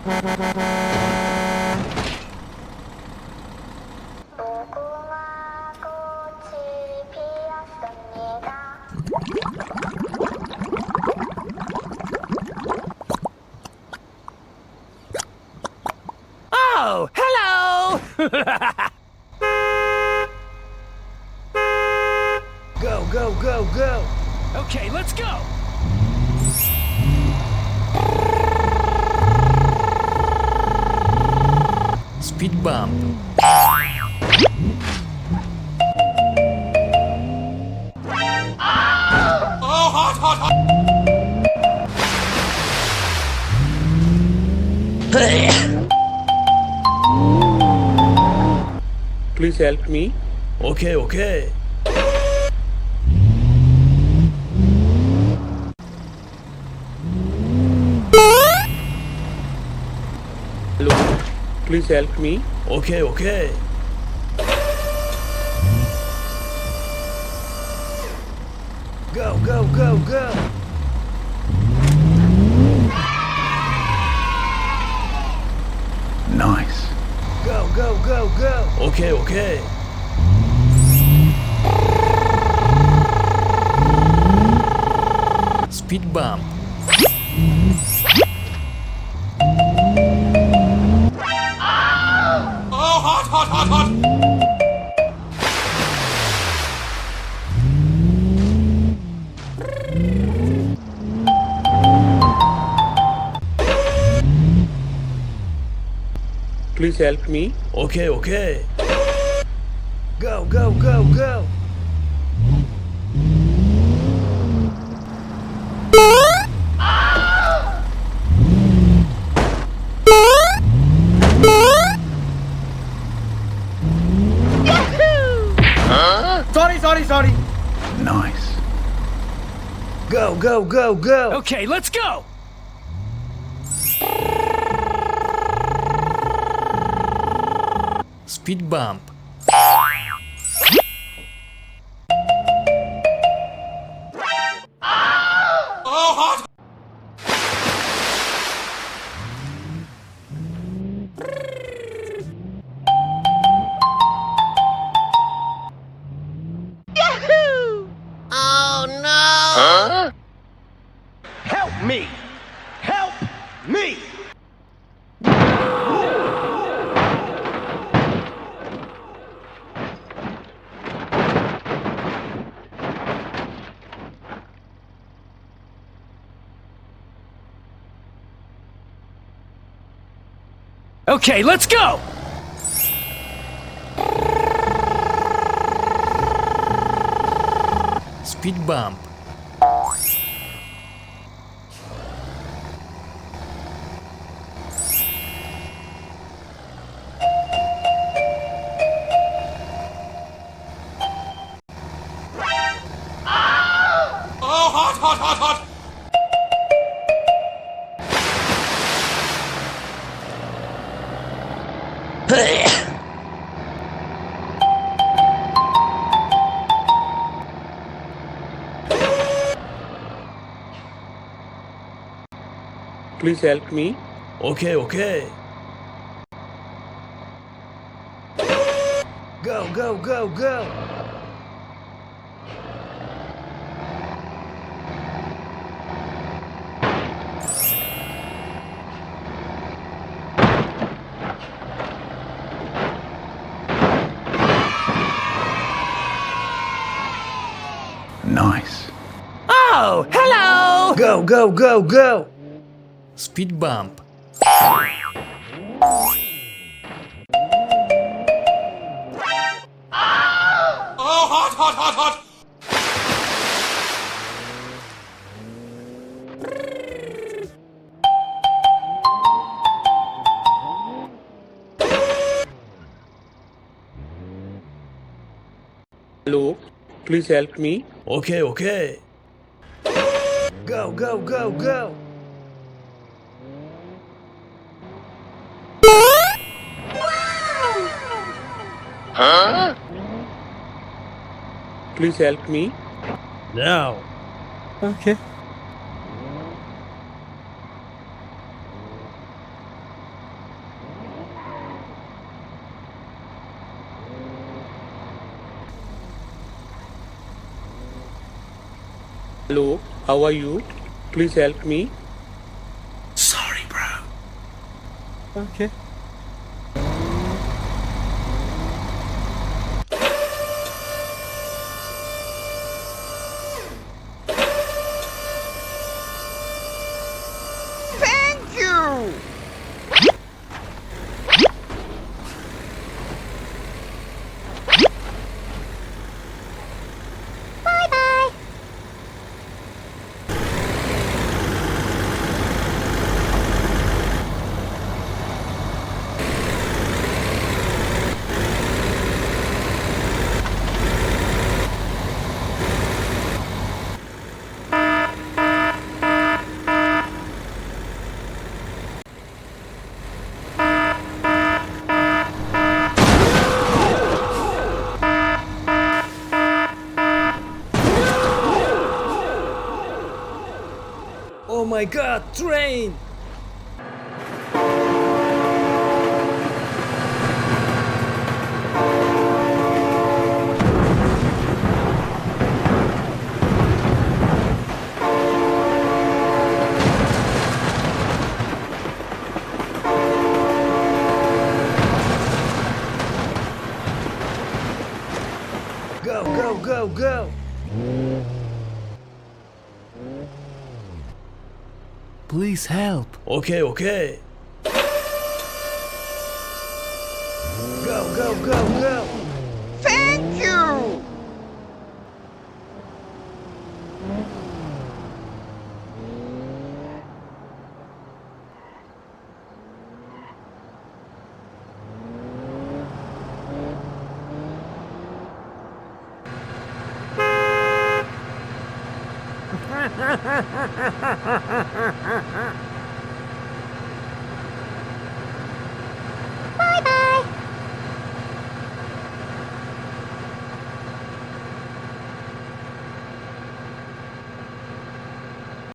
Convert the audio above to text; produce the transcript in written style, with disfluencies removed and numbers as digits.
Oh, hello! Go, go, go, go! Okay, let's go! Speed bump. Please help me. Okay, okay. Hello. Please help me. Okay, okay. Go, go, go, go! Nice. Go, go, go, go! Okay, okay. Speed bump. Please help me. Okay, okay. Go, go, go, go! Sorry. Nice. Go, go, go, go! Okay, let's go! Speed bump. Help me! Help me! Okay, let's go! Speed bump. Please help me. Okay, okay. Go, go, go, go! Nice. Oh, hello! Go, go, go, go! Speed bump. Hello. Please help me. Okay, okay. Go, go, go, go! Please help me. No. Okay. Hello, how are you? Please help me. Sorry, bro. Okay. Thank you! Bye-bye! Oh my god, train! Go, go, go, go! Please help. Okay, okay. Go, go, go, go! Thank you!